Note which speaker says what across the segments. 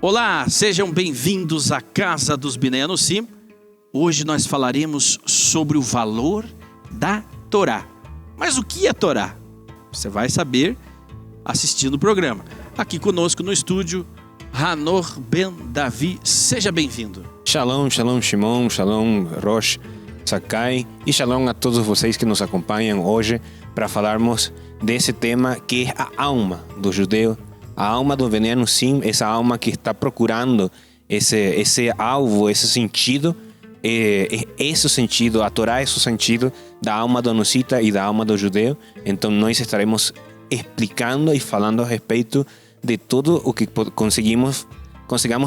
Speaker 1: Olá, sejam bem-vindos à Casa dos Biné Anussim. Hoje nós falaremos sobre o valor da Torá. Mas o que é Torá? Você vai saber assistindo o programa. Aqui conosco no estúdio, Hanor Ben Davi. Seja bem-vindo.
Speaker 2: Shalom, shalom Shimon, shalom Rosh, Sakai e shalom a todos vocês que nos acompanham hoje para falarmos desse tema que é a alma do judeu, a alma do Biné Anussim, essa alma que está procurando esse alvo, esse sentido, a Torá é o sentido da alma do anusita e da alma do judeu. Então nós estaremos explicando e falando a respeito de tudo o que consigamos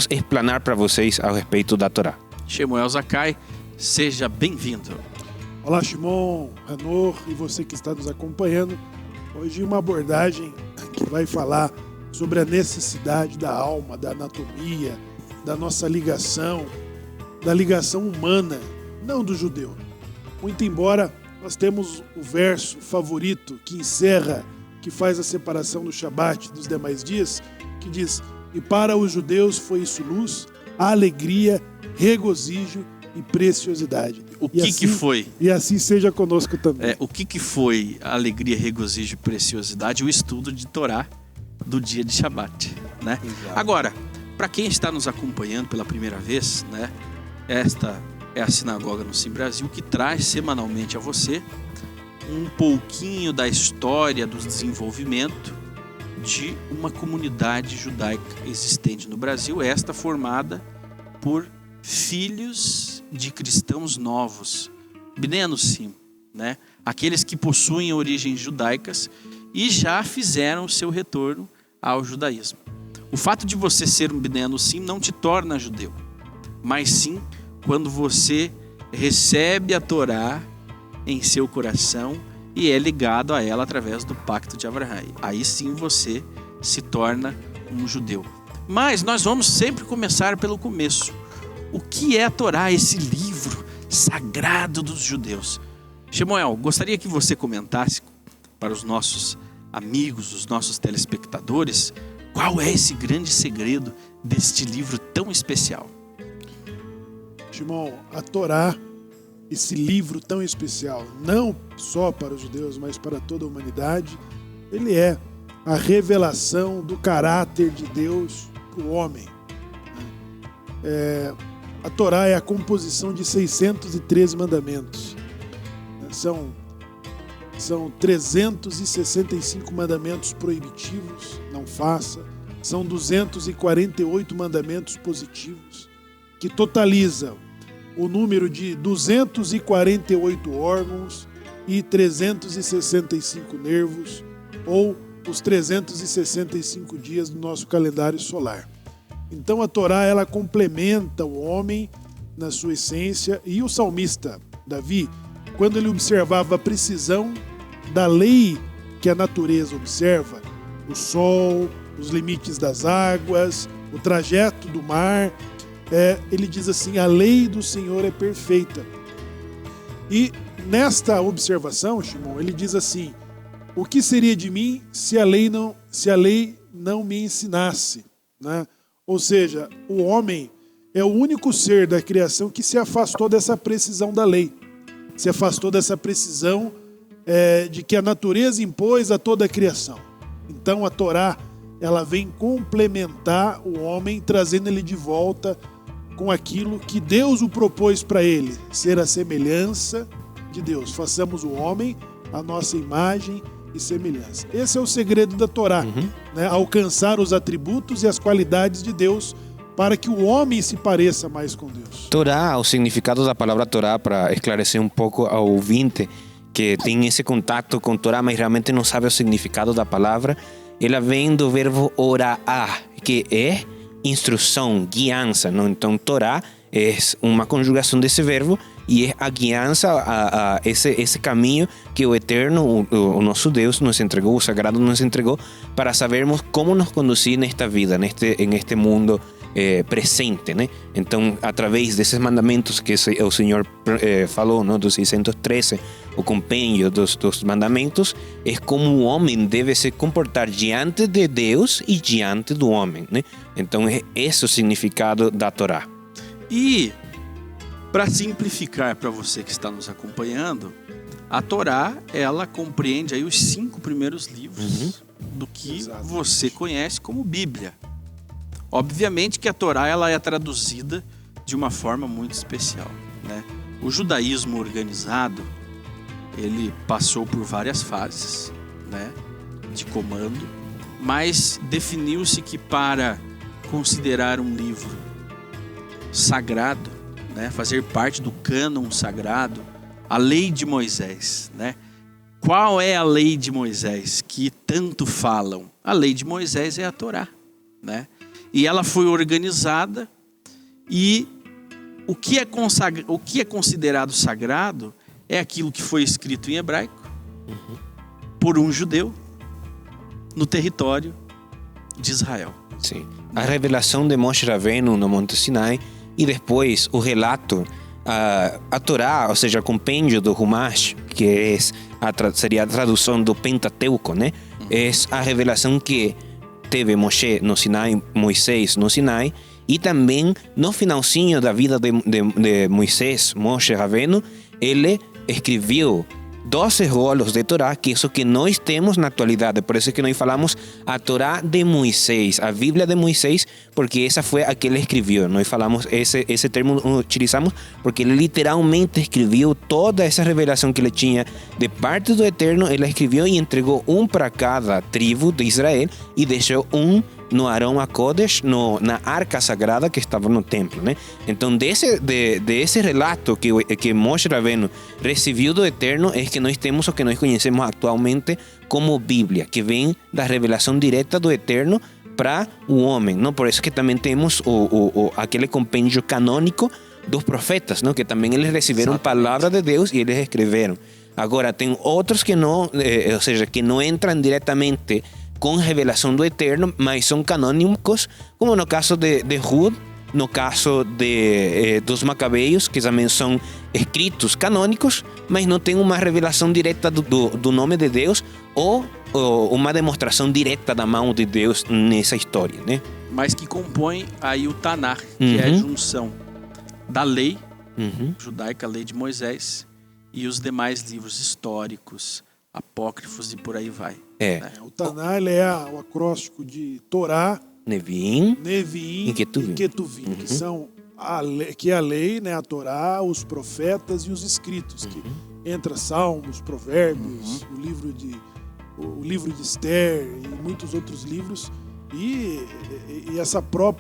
Speaker 2: explanar para vocês a respeito da Torá.
Speaker 1: Shemuel Zakai, seja bem-vindo.
Speaker 3: Olá, Shimon, Hanor e você que está nos acompanhando. Hoje uma abordagem que vai falar sobre a necessidade da alma, da anatomia, da nossa ligação, da ligação humana, não do judeu. Muito embora nós temos o verso favorito que encerra, que faz a separação do Shabat dos demais dias, que diz: e para os judeus foi isso luz, alegria, regozijo e preciosidade.
Speaker 1: O que foi?
Speaker 3: E assim seja conosco também.
Speaker 1: O que foi a alegria, regozijo e preciosidade? O estudo de Torá do dia de Shabat, né?
Speaker 3: Exato.
Speaker 1: Agora, para quem está nos acompanhando pela primeira vez, né? Esta é a Sinagoga Anussim Brasil, que traz semanalmente a você um pouquinho da história do desenvolvimento de uma comunidade judaica existente no Brasil, esta formada por filhos de cristãos novos, Biné Anussim, né? Aqueles que possuem origens judaicas e já fizeram o seu retorno ao judaísmo. O fato de você ser um Biné Anussim não te torna judeu, mas sim quando você recebe a Torá em seu coração e é ligado a ela através do pacto de Abraão. Aí sim você se torna um judeu. Mas nós vamos sempre começar pelo começo. O que é a Torá, esse livro sagrado dos judeus? Shemuel, gostaria que você comentasse para os nossos amigos, os nossos telespectadores, qual é esse grande segredo deste livro tão especial?
Speaker 3: Shimon, a Torá, esse livro tão especial, não só para os judeus, mas para toda a humanidade, ele é a revelação do caráter de Deus para o homem. A Torá é a composição de 613 mandamentos. São 365 mandamentos proibitivos, não faça. São 248 mandamentos positivos, que totalizam o número de 248 órgãos e 365 nervos, ou os 365 dias do nosso calendário solar. Então a Torá, ela complementa o homem na sua essência, e o salmista Davi, quando ele observava a precisão da lei que a natureza observa, o sol, os limites das águas, o trajeto do mar, ele diz assim: a lei do Senhor é perfeita. E nesta observação, Shimon, ele diz assim: o que seria de mim se a lei não me ensinasse, né? Ou seja, o homem é o único ser da criação que se afastou dessa precisão da lei, se afastou dessa precisão de que a natureza impôs a toda a criação. Então a Torá, ela vem complementar o homem, trazendo ele de volta com aquilo que Deus o propôs para ele, ser a semelhança de Deus. Façamos o homem a nossa imagem e semelhança. Esse é o segredo da Torá, né? Alcançar os atributos e as qualidades de Deus para que o homem se pareça mais com Deus.
Speaker 2: Torá, o significado da palavra Torá, para esclarecer um pouco ao ouvinte que tem esse contato com Torá, mas realmente não sabe o significado da palavra, ela vem do verbo ora'ah, que é instrução, guiança, não? Então Torá é uma conjugação desse verbo e é a guiança, a esse caminho que o Eterno, o nosso Deus, nos entregou, o Sagrado nos entregou, para sabermos como nos conduzir nesta vida, neste mundo presente, né? Então, através desses mandamentos que o Senhor falou, não, dos 613, o compêndio dos mandamentos, é como o homem deve se comportar diante de Deus e diante do homem, né? Então, é esse o significado da Torá.
Speaker 1: E, para simplificar para você que está nos acompanhando, a Torá, ela compreende aí os 5 primeiros livros do que você conhece como Bíblia. Obviamente que a Torá ela é traduzida de uma forma muito especial, né? O judaísmo organizado, ele passou por várias fases, né, de comando, mas definiu-se que para considerar um livro sagrado, né, fazer parte do cânon sagrado, a lei de Moisés, né? Qual é a lei de Moisés que tanto falam? A lei de Moisés é a Torá, né? E ela foi organizada, e o que é considerado sagrado é aquilo que foi escrito em hebraico por um judeu no território de Israel.
Speaker 2: Sim. A revelação de Moshe Rabbeinu no Monte Sinai, e depois o relato, a Torá, ou seja, o compêndio do Humash, que seria a tradução do Pentateuco, né? É a revelação que teve Moshe no Sinai, Moisés no Sinai, e também no finalzinho da vida de Moisés, Moshe Rabbeinu, ele escreveu 12 rolos de Torá, que é isso que nós temos na atualidade. Por isso que nós falamos a Torá de Moisés, a Bíblia de Moisés, porque essa foi a que ele escreveu. Nós falamos, esse termo utilizamos porque ele literalmente escreveu toda essa revelação que ele tinha de parte do Eterno. Ele escreveu e entregou um para cada tribo de Israel e deixou um no Arão HaKodesh, na arca sagrada que estava no templo, né? Então, desse relato que Moshe Rabbeinu recebeu do Eterno, é que nós temos o que nós conhecemos atualmente como Bíblia, que vem da revelação direta do Eterno para o homem, não? Por isso que também temos aquele compêndio canônico dos profetas, não? Que também eles receberam palavra de Deus e eles escreveram. Agora, tem outros que não, ou seja, que não entram diretamente com revelação do Eterno, mas são canônicos, como no caso de Ruth, no caso dos Macabeios, que também são escritos canônicos, mas não tem uma revelação direta do nome de Deus ou uma demonstração direta da mão de Deus nessa história, né?
Speaker 1: Mas que compõe aí o Tanakh, que é a junção da lei judaica, a lei de Moisés, e os demais livros históricos, apócrifos e por aí vai. Né?
Speaker 3: O Tanakh é o acróstico de Torá,
Speaker 2: Neviim
Speaker 3: e Ketuvim, que são a lei, né, a Torá, os profetas e os escritos, que entra Salmos, Provérbios, o livro de Esther e muitos outros livros, e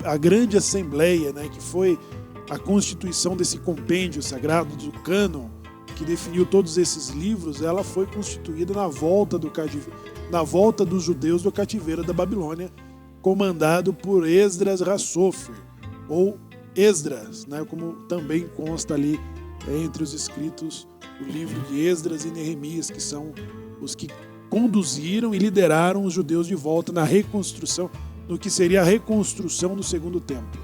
Speaker 3: a grande assembleia, né, que foi a constituição desse compêndio sagrado do cânon, que definiu todos esses livros, ela foi constituída na volta dos judeus do cativeiro da Babilônia, comandado por Esdras Hassofer, ou Esdras, né, como também consta ali entre os escritos o livro de Esdras e Neemias, que são os que conduziram e lideraram os judeus de volta na reconstrução, no que seria a reconstrução do segundo templo.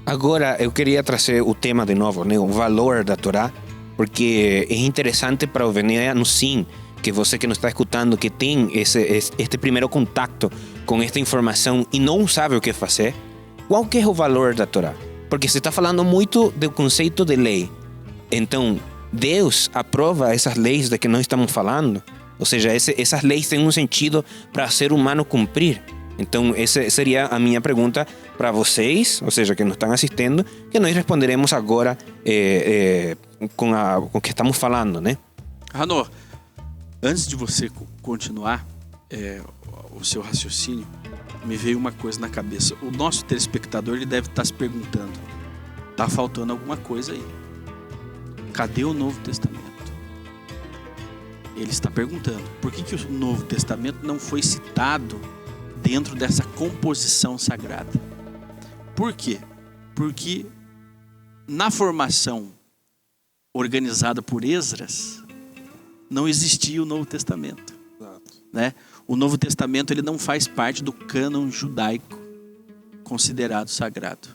Speaker 2: Agora, eu queria trazer o tema de novo, né, o valor da Torá, porque é interessante para o veniano, sim, que você que nos está escutando, que tem este primeiro contato com esta informação e não sabe o que fazer, qual que é o valor da Torá? Porque você está falando muito do conceito de lei. Então, Deus aprova essas leis de que nós estamos falando? Ou seja, essas leis têm um sentido para o ser humano cumprir? Então, essa seria a minha pergunta para vocês, ou seja, que nos estão assistindo, que nós responderemos agora com o que estamos falando, né?
Speaker 1: Hanor, antes de você continuar o seu raciocínio, me veio uma coisa na cabeça. O nosso telespectador, ele deve estar se perguntando, tá faltando alguma coisa aí. Cadê o Novo Testamento? Ele está perguntando, por que o Novo Testamento não foi citado dentro dessa composição sagrada? Por quê? Porque na formação organizada por Esdras, não existia o Novo Testamento. Né? O Novo Testamento ele não faz parte do cânon judaico considerado sagrado.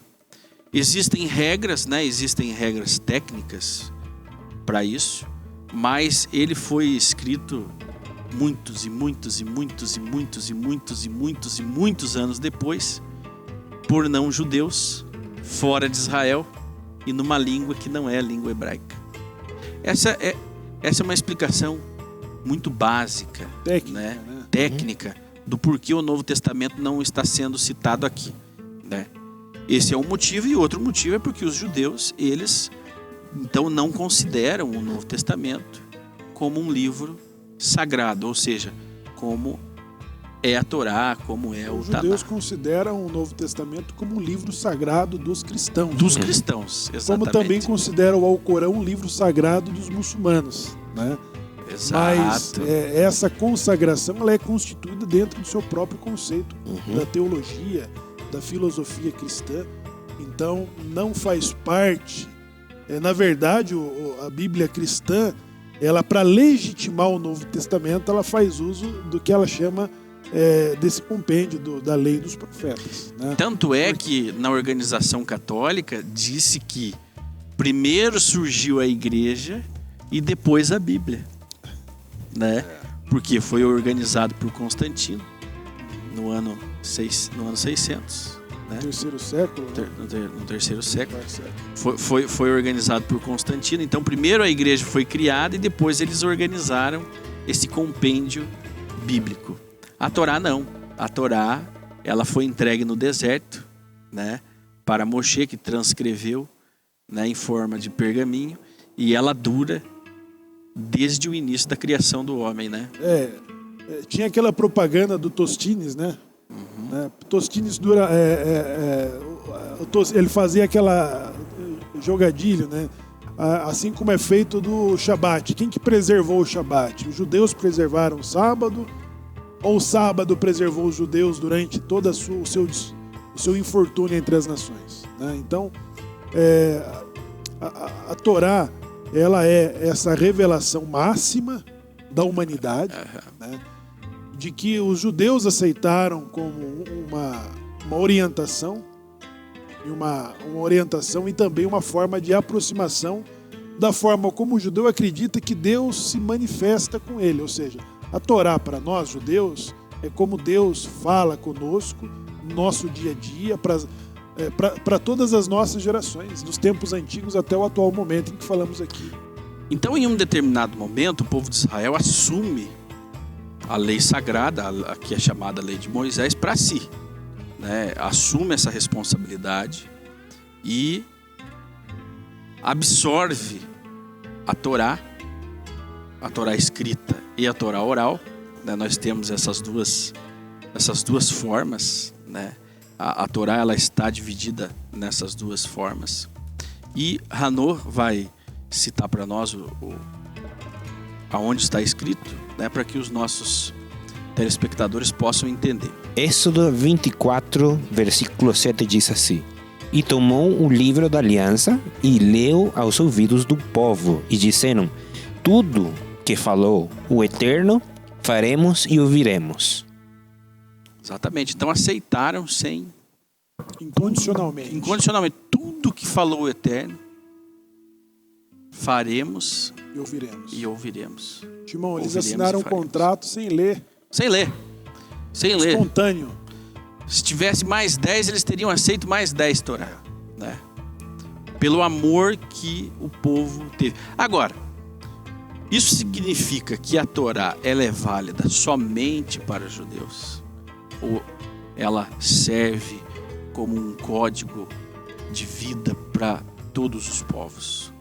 Speaker 1: Existem regras, né? Existem regras técnicas para isso, mas ele foi escrito muitos anos depois por não judeus, fora de Israel e numa língua que não é a língua hebraica. Essa é uma explicação muito básica, técnica, do porquê o Novo Testamento não está sendo citado aqui, né? Esse é um motivo, e outro motivo é porque os judeus, eles então não consideram o Novo Testamento como um livro sagrado, ou seja, como é a Torá, como é o Taná.
Speaker 3: Os judeus consideram o Novo Testamento como um livro sagrado dos cristãos.
Speaker 1: Dos cristãos, exatamente.
Speaker 3: Como também consideram o Alcorão um livro sagrado dos muçulmanos, né?
Speaker 1: Exato.
Speaker 3: Mas essa consagração ela é constituída dentro do seu próprio conceito da teologia, da filosofia cristã. Então não faz parte, na verdade a Bíblia cristã, ela, para legitimar o Novo Testamento, ela faz uso do que ela chama desse compêndio da lei dos profetas, né?
Speaker 1: Tanto é que na organização católica disse que primeiro surgiu a igreja e depois a Bíblia, né? Porque foi organizado por Constantino no ano 600, né?
Speaker 3: Terceiro século,
Speaker 1: no terceiro século. Foi organizado por Constantino. Então primeiro a igreja foi criada e depois eles organizaram esse compêndio bíblico. A Torá não. A Torá, ela foi entregue no deserto, né, para Moshe, que transcreveu, né, em forma de pergaminho, e ela dura desde o início da criação do homem, né?
Speaker 3: Tinha aquela propaganda do Tostines, né? Tostines dura... ele fazia aquela jogadilho, né? Assim como é feito do Shabat. Quem que preservou o Shabat? Os judeus preservaram o sábado, ou o sábado preservou os judeus durante todo o seu infortúnio entre as nações, né? Então, a Torá, ela é essa revelação máxima da humanidade, né? De que os judeus aceitaram como uma orientação, uma orientação e também uma forma de aproximação da forma como o judeu acredita que Deus se manifesta com ele. Ou seja, a Torá para nós judeus é como Deus fala conosco no nosso dia a dia, para todas as nossas gerações, dos tempos antigos até o atual momento em que falamos aqui.
Speaker 1: Então, em um determinado momento, o povo de Israel assume a lei sagrada, que é chamada Lei de Moisés, para si, né? Assume essa responsabilidade e absorve a Torá escrita e a Torá oral, né? Nós temos essas duas formas, né? A Torá, ela está dividida nessas duas formas. E Hanor vai citar para nós aonde está escrito, né, para que os nossos telespectadores possam entender.
Speaker 2: Êxodo 24, versículo 7 diz assim: E tomou o livro da aliança e leu aos ouvidos do povo, e disseram: Tudo que falou o Eterno, faremos e ouviremos.
Speaker 1: Exatamente. Então aceitaram incondicionalmente tudo que falou o Eterno, faremos e ouviremos.
Speaker 3: Timão, eles assinaram um contrato sem ler. Espontâneo.
Speaker 1: Se tivesse mais 10, eles teriam aceito mais 10 Torá, né? Pelo amor que o povo teve. Agora, isso significa que a Torá, ela é válida somente para os judeus? Ou ela serve como um código de vida para todos os povos?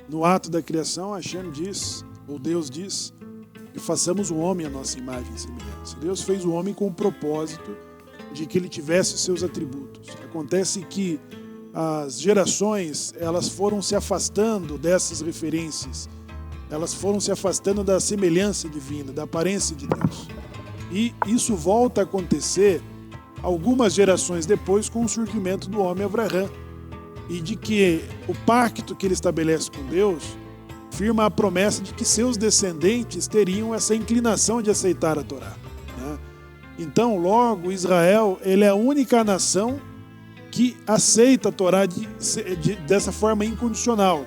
Speaker 3: No ato da criação, Hashem diz, ou Deus diz, que façamos o homem à nossa imagem e semelhança. Deus fez o homem com o propósito de que ele tivesse os seus atributos. Acontece que as gerações, elas foram se afastando dessas referências, elas foram se afastando da semelhança divina, da aparência de Deus. E isso volta a acontecer algumas gerações depois com o surgimento do homem Abraham, e de que o pacto que ele estabelece com Deus firma a promessa de que seus descendentes teriam essa inclinação de aceitar a Torá, né? Então, logo, Israel, ele é a única nação que aceita a Torá dessa forma incondicional.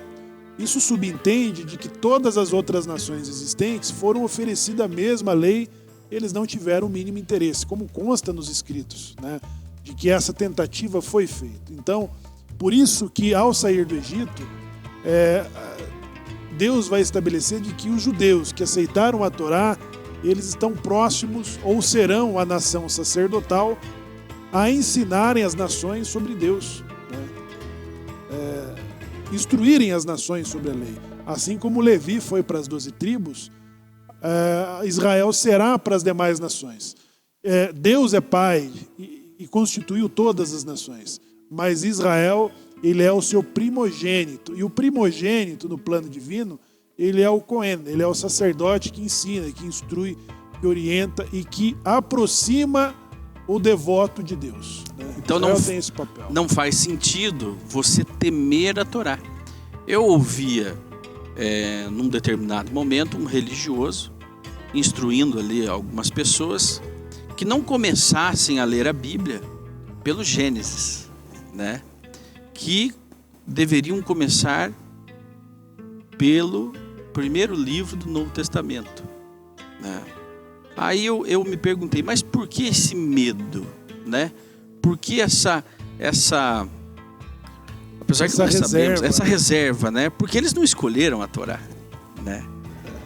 Speaker 3: Isso subentende de que todas as outras nações existentes foram oferecidas a mesma lei, eles não tiveram o mínimo interesse, como consta nos escritos, né, de que essa tentativa foi feita. Então, por isso que ao sair do Egito, Deus vai estabelecer de que os judeus que aceitaram a Torá, eles estão próximos ou serão a nação sacerdotal a ensinarem as nações sobre Deus, né? Instruírem as nações sobre a lei. Assim como Levi foi para as 12 tribos, Israel será para as demais nações. Deus é pai e constituiu todas as nações, mas Israel, ele é o seu primogênito, e o primogênito no plano divino, ele é o Cohen, ele é o sacerdote que ensina, que instrui, que orienta e que aproxima o devoto de Deus, né?
Speaker 1: Então
Speaker 3: Israel tem esse papel.
Speaker 1: Não faz sentido você temer a Torá. Eu ouvia, num determinado momento, um religioso instruindo ali algumas pessoas que não começassem a ler a Bíblia pelo Gênesis, né? Que deveriam começar pelo primeiro livro do Novo Testamento, né? Aí eu me perguntei, mas por que esse medo, né? Por que essa apesar que nós sabemos, essa reserva, né? Porque eles não escolheram a Torá, né?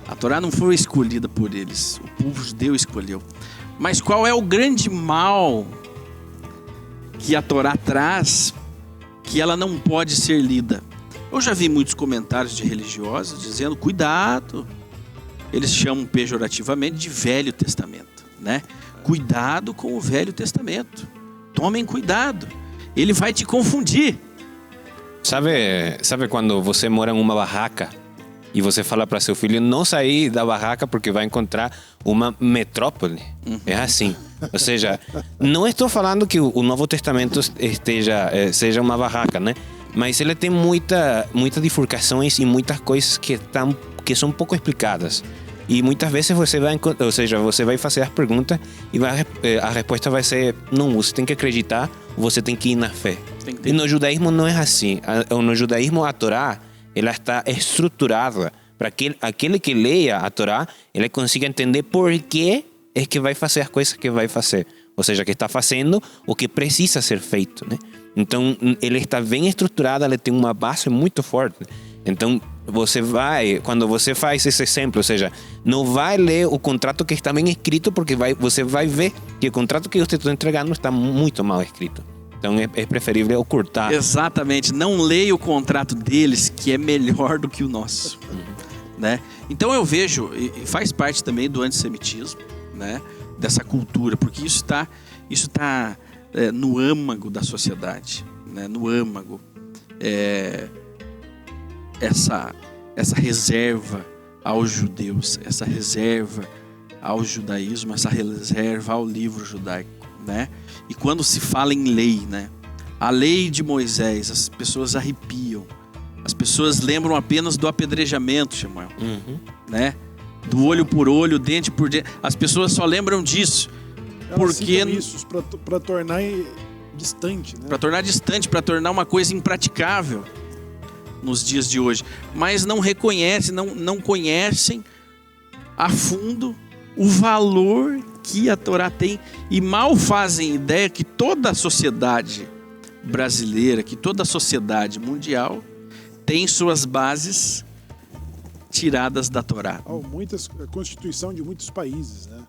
Speaker 1: A Torá não foi escolhida por eles, o povo judeu escolheu. Mas qual é o grande mal que a Torá traz, que ela não pode ser lida? Eu já vi muitos comentários de religiosos dizendo, cuidado, eles chamam pejorativamente de Velho Testamento, né? Cuidado com o Velho Testamento. Tomem cuidado, ele vai te confundir.
Speaker 2: Sabe quando você mora em uma barraca e você fala para seu filho não sair da barraca porque vai encontrar uma metrópole? É assim. Ou seja, não estou falando que o Novo Testamento seja uma barraca, né? Mas ele tem muitas bifurcações e muitas coisas que são pouco explicadas. E muitas vezes você vai fazer as perguntas e a resposta vai ser, não, você tem que acreditar, você tem que ir na fé. E no judaísmo não é assim. No judaísmo a Torá, ela está estruturada para que aquele que leia a Torá, ele consiga entender por que é que vai fazer as coisas que vai fazer. Ou seja, que está fazendo o que precisa ser feito, né? Então, ele está bem estruturado, ele tem uma base muito forte. Então, quando você faz esse exemplo, ou seja, não vai ler o contrato que está bem escrito, porque você vai ver que o contrato que eu estou entregando está muito mal escrito. Então, é preferível ocultar.
Speaker 1: Exatamente, não leia o contrato deles, que é melhor do que o nosso, né? Então, eu vejo, e faz parte também do antissemitismo, né? Dessa cultura, porque isso está no âmago da sociedade, né? No âmago. Essa reserva aos judeus, essa reserva ao judaísmo, essa reserva ao livro judaico, né? E quando se fala em lei, né? A lei de Moisés, as pessoas arrepiam. As pessoas lembram apenas do apedrejamento, Samuel, né? Do olho por olho, dente por dente. As pessoas só lembram disso.
Speaker 3: Elas citam isso para tornar distante, né? Para
Speaker 1: tornar distante, para tornar uma coisa impraticável nos dias de hoje. Mas não reconhecem, não conhecem a fundo o valor que a Torá tem e mal fazem ideia que toda a sociedade brasileira, que toda a sociedade mundial tem suas bases tiradas da Torá.
Speaker 3: A Constituição de muitos países, né?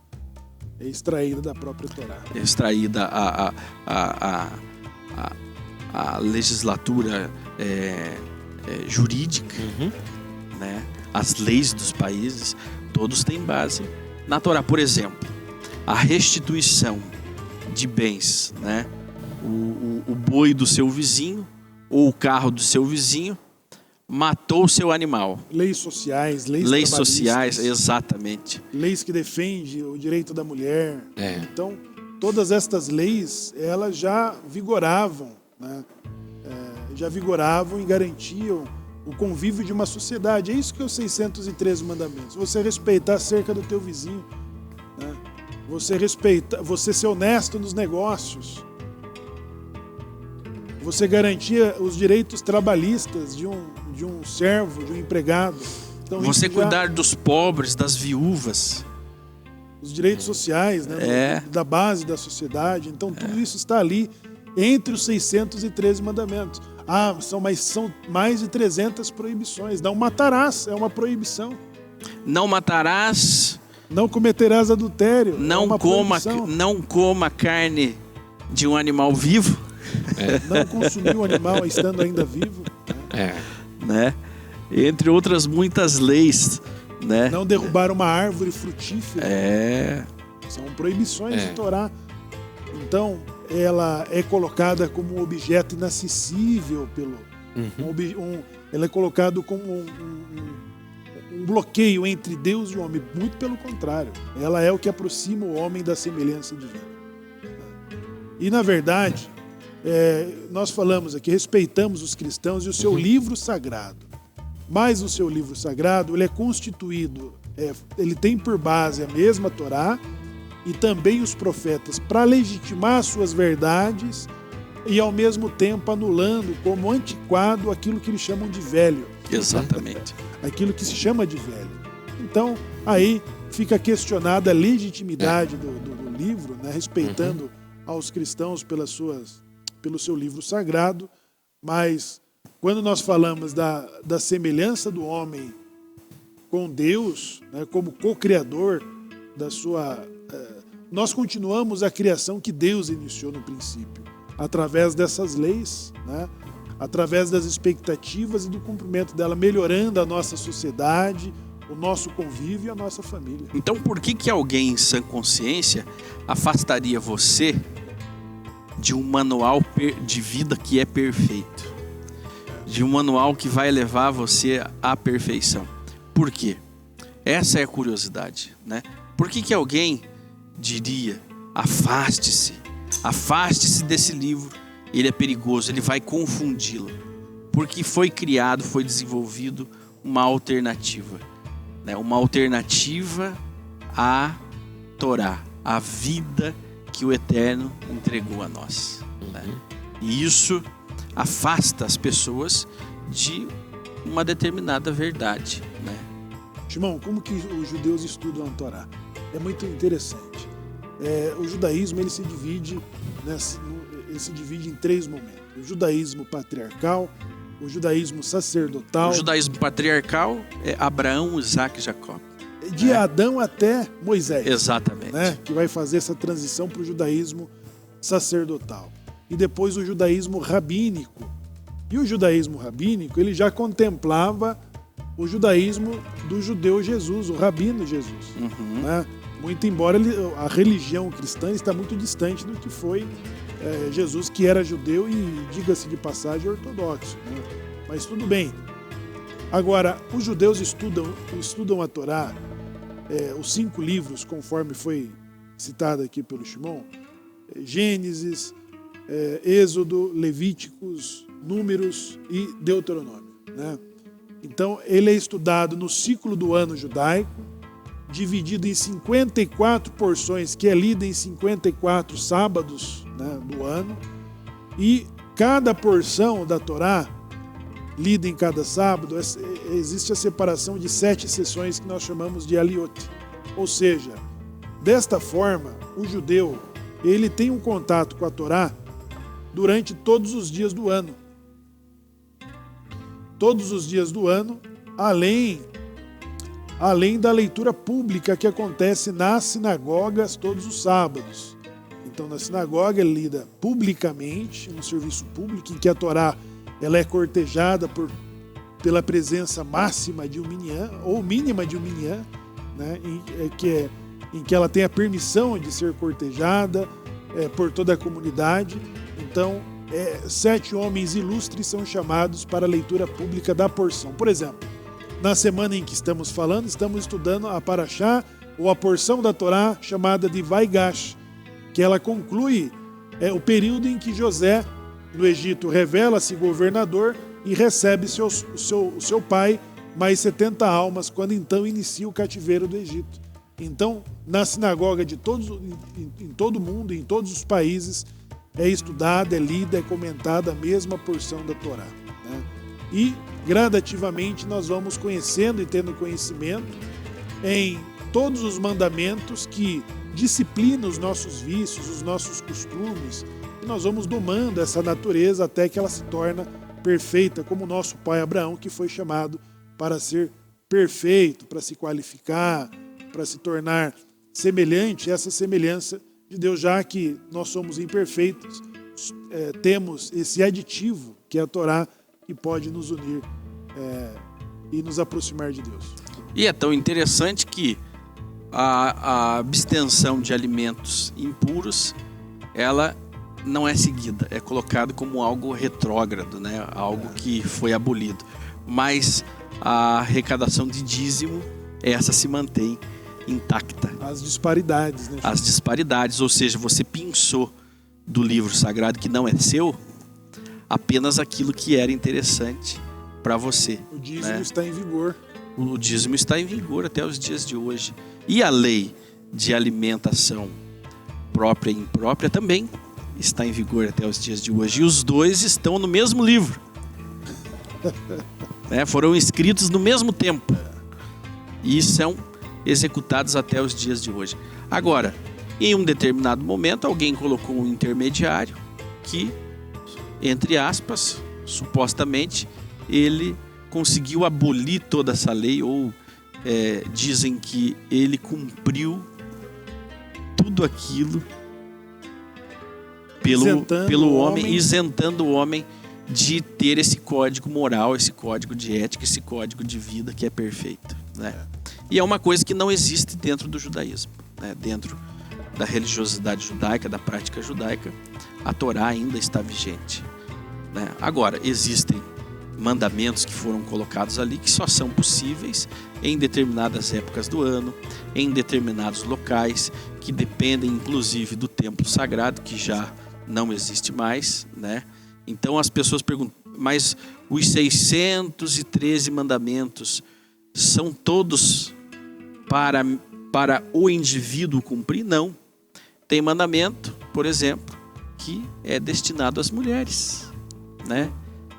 Speaker 3: É extraída da própria Torá.
Speaker 1: É extraída a legislatura jurídica, né? As leis dos países, todos têm base na Torá. Por exemplo, a restituição de bens, né? O boi do seu vizinho ou o carro do seu vizinho matou o seu animal.
Speaker 3: Leis sociais,
Speaker 1: leis sociais, exatamente.
Speaker 3: Leis que defendem o direito da mulher. Então, todas estas leis, elas já vigoravam, né? Já vigoravam e garantiam o convívio de uma sociedade. É isso que é os 613 mandamentos. Você respeitar cerca do teu vizinho, né? Você ser honesto nos negócios. Você garantia os direitos trabalhistas de um servo, de um empregado. Então,
Speaker 1: Você cuidar dos pobres, das viúvas.
Speaker 3: Os direitos sociais, né, da base da sociedade. Então, tudo isso está ali entre os 613 mandamentos. São mais de 300 proibições. Não matarás, é uma proibição.
Speaker 1: Não matarás.
Speaker 3: Não cometerás adultério.
Speaker 1: Não coma carne de um animal vivo.
Speaker 3: Não consumir um animal estando ainda vivo.
Speaker 1: Né? Entre outras muitas leis. Né?
Speaker 3: Não derrubar uma árvore frutífera. São proibições de Torá. Então, ela é colocada como um objeto inacessível ela é colocada como um bloqueio entre Deus e o homem. Muito pelo contrário. Ela é o que aproxima o homem da semelhança divina. E, na verdade, nós falamos aqui, respeitamos os cristãos e o seu livro sagrado. Mas o seu livro sagrado, ele é constituído, ele tem por base a mesma Torá e também os profetas para legitimar suas verdades e, ao mesmo tempo, anulando como antiquado aquilo que eles chamam de velho.
Speaker 1: Exatamente.
Speaker 3: Aquilo que se chama de velho. Então, aí fica questionada a legitimidade do livro, né, respeitando aos cristãos pelo seu livro sagrado, mas quando nós falamos da semelhança do homem com Deus, né, como co-criador da sua... nós continuamos a criação que Deus iniciou no princípio, através dessas leis, né, através das expectativas e do cumprimento dela, melhorando a nossa sociedade, o nosso convívio e a nossa família.
Speaker 1: Então, por que alguém em sã consciência afastaria você de um manual de vida que é perfeito? De um manual que vai levar você à perfeição. Por quê? Essa é a curiosidade, né? Por que alguém diria, afaste-se desse livro, ele é perigoso, ele vai confundi-lo? Porque foi criado, foi desenvolvido uma alternativa, né? Uma alternativa à Torá, à vida que o Eterno entregou a nós, né? E isso afasta as pessoas de uma determinada verdade, né?
Speaker 3: Shimon, como que os judeus estudam a Torá? É muito interessante. O judaísmo ele se divide em 3 momentos. O judaísmo patriarcal, o judaísmo sacerdotal.
Speaker 1: O judaísmo patriarcal é Abraão, Isaac e Jacó.
Speaker 3: De Adão até Moisés.
Speaker 1: Exatamente.
Speaker 3: Né? Que vai fazer essa transição para o judaísmo sacerdotal. E depois o judaísmo rabínico. E o judaísmo rabínico, ele já contemplava o judaísmo do judeu Jesus, o rabino Jesus. Né? Muito embora a religião cristã está muito distante do que foi Jesus, que era judeu e, diga-se de passagem, ortodoxo. Né? Mas tudo bem. Agora, os judeus estudam a Torá, os 5 livros, conforme foi citado aqui pelo Shimon, Gênesis, Êxodo, Levíticos, Números e Deuteronômio, né? Então, ele é estudado no ciclo do ano judaico, dividido em 54 porções, que é lida em 54 sábados, né, do ano. E cada porção da Torá, lida em cada sábado, existe a separação de 7 sessões que nós chamamos de aliot. Ou seja, desta forma, o judeu ele tem um contato com a Torá durante todos os dias do ano. Todos os dias do ano, além da leitura pública que acontece nas sinagogas todos os sábados. Então, na sinagoga é lida publicamente, um serviço público, em que a Torá ela é cortejada pela presença máxima de um minyan, ou mínima de um minyan, né, em que ela tem a permissão de ser cortejada por toda a comunidade. Então, 7 homens ilustres são chamados para a leitura pública da porção. Por exemplo, na semana em que estamos falando, estamos estudando a Parashá, ou a porção da Torá chamada de Vaigash, que ela conclui o período em que José, no Egito, revela-se governador e recebe o seu pai, mais 70 almas, quando então inicia o cativeiro do Egito. Então, na sinagoga em todo o mundo, em todos os países, é estudada, é lida, é comentada a mesma porção da Torá, né? E gradativamente nós vamos conhecendo e tendo conhecimento em todos os mandamentos que disciplinam os nossos vícios, os nossos costumes, e nós vamos domando essa natureza até que ela se torna perfeita, como o nosso pai Abraão, que foi chamado para ser perfeito, para se qualificar, para se tornar semelhante a essa semelhança de Deus, já que nós somos imperfeitos, temos esse aditivo, que é a Torá, que pode nos unir e nos aproximar de Deus.
Speaker 1: E é tão interessante que a abstenção de alimentos impuros, ela não é seguida, é colocado como algo retrógrado, né? Algo que foi abolido. Mas a arrecadação de dízimo, essa se mantém intacta.
Speaker 3: As disparidades, né?
Speaker 1: As disparidades, ou seja, você pensou do livro sagrado que não é seu, apenas aquilo que era interessante para você.
Speaker 3: O dízimo está em vigor.
Speaker 1: O dízimo está em vigor até os dias de hoje. E a lei de alimentação própria e imprópria também está em vigor até os dias de hoje. E os dois estão no mesmo livro. Foram escritos no mesmo tempo. E são executados até os dias de hoje. Agora, em um determinado momento, alguém colocou um intermediário que, entre aspas, supostamente, ele conseguiu abolir toda essa lei, ou dizem que ele cumpriu tudo aquilo pelo homem, isentando o homem de ter esse código moral, esse código de ética, esse código de vida que é perfeito, né? E é uma coisa que não existe dentro do judaísmo, né? Dentro da religiosidade judaica, da prática judaica, a Torá ainda está vigente, né? Agora, existem mandamentos que foram colocados ali que só são possíveis em determinadas épocas do ano, em determinados locais, que dependem inclusive do templo sagrado, que já não existe mais, né? Então as pessoas perguntam, mas os 613 mandamentos são todos para o indivíduo cumprir? Não. Tem mandamento, por exemplo, que é destinado às mulheres, né?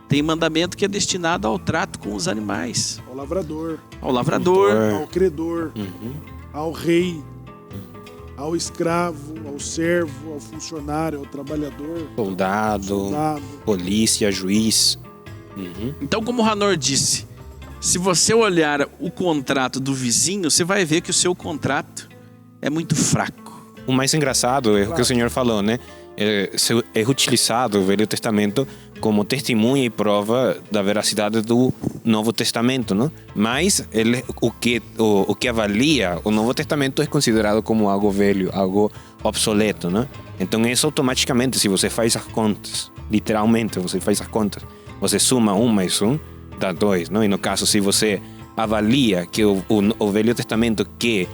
Speaker 1: Tem mandamento que é destinado ao trato com os animais.
Speaker 3: Ao lavrador.
Speaker 1: Ao
Speaker 3: credor. Ao rei. Ao escravo, ao servo, ao funcionário, ao trabalhador.
Speaker 2: Soldado. Polícia, juiz.
Speaker 1: Então, como o Hanor disse, se você olhar o contrato do vizinho, você vai ver que o seu contrato é muito fraco.
Speaker 2: O mais engraçado é o que o senhor falou, né? É utilizado o Velho Testamento como testemunha e prova da veracidade do Novo Testamento, não? Mas o que avalia o Novo Testamento é considerado como algo velho, algo obsoleto, não? Então isso automaticamente, se você faz as contas, literalmente você faz as contas, você soma 1 mais 1, dá 2, não? E no caso, se você avalia que o Velho Testamento que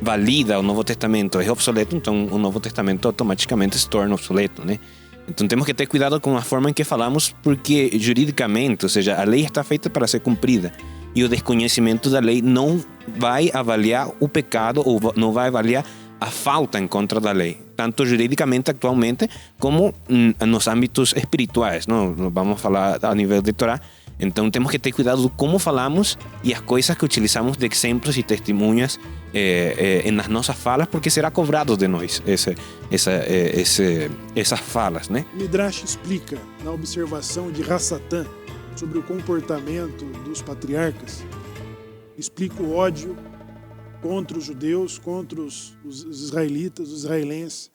Speaker 2: valida o Novo Testamento é obsoleto, então o Novo Testamento automaticamente se torna obsoleto, né? Então temos que ter cuidado com a forma em que falamos, porque juridicamente, ou seja, a lei está feita para ser cumprida, e o desconhecimento da lei não vai avaliar o pecado, ou não vai avaliar a falta em contra da lei, tanto juridicamente atualmente como nos âmbitos espirituais, não? Vamos falar a nível de Torá. Então temos que ter cuidado como falamos e as coisas que utilizamos de exemplos e testemunhas nas nossas falas, porque será cobrado de nós essas falas, né?
Speaker 3: Midrash explica na observação de Hassatan sobre o comportamento dos patriarcas, explica o ódio contra os judeus, contra os israelitas, os israelenses.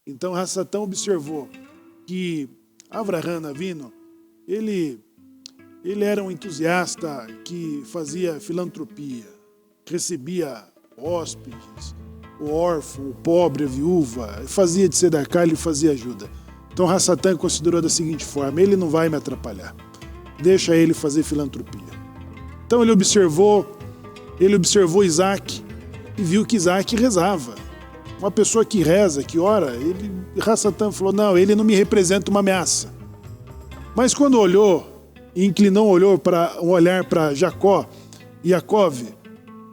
Speaker 3: Então Hassatan observou que Avraham Avinu, ele era um entusiasta que fazia filantropia, recebia hóspedes, o órfão, o pobre, a viúva, fazia de tzedakah, ele fazia ajuda. Então Hassatan considerou da seguinte forma: ele não vai me atrapalhar, deixa ele fazer filantropia. Então ele observou Isaac e viu que Isaac rezava. Uma pessoa que reza, que ora, Hassatan falou, não, ele não me representa uma ameaça. Mas quando olhou, inclinou um olhar para Jacó e Jacov,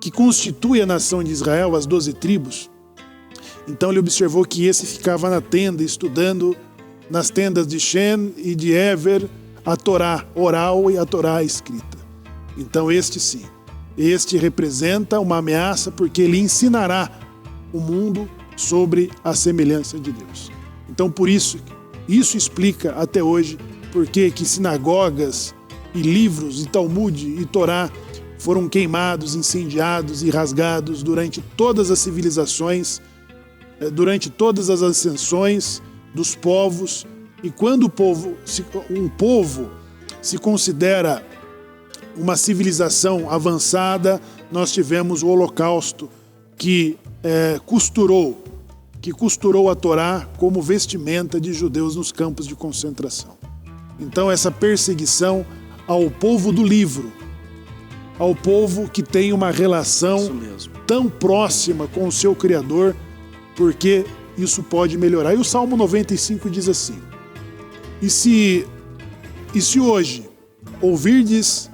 Speaker 3: que constitui a nação de Israel, as 12 tribos. Então ele observou que esse ficava na tenda estudando nas tendas de Shem e de Ever a Torá oral e a Torá escrita. Então este representa uma ameaça porque ele ensinará o mundo sobre a semelhança de Deus. Então por isso explica até hoje porque que sinagogas e livros e Talmud e Torá foram queimados, incendiados e rasgados durante todas as civilizações, durante todas as ascensões dos povos. E quando um povo se considera uma civilização avançada, nós tivemos o Holocausto que costurou a Torá como vestimenta de judeus nos campos de concentração. Então essa perseguição ao povo do livro, ao povo que tem uma relação tão próxima com o seu Criador, porque isso pode melhorar. E o Salmo 95 diz assim: E se hoje ouvirdes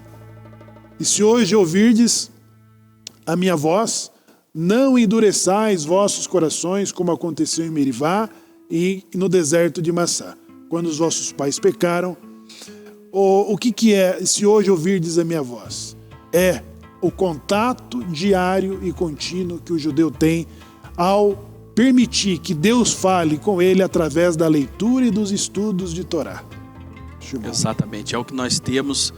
Speaker 3: a minha voz, não endureçais vossos corações, como aconteceu em Merivá e no deserto de Massá, quando os vossos pais pecaram. O que é se hoje ouvirdes a minha voz? É o contato diário e contínuo que o judeu tem ao permitir que Deus fale com ele através da leitura e dos estudos de Torá.
Speaker 1: Exatamente, é o que nós temos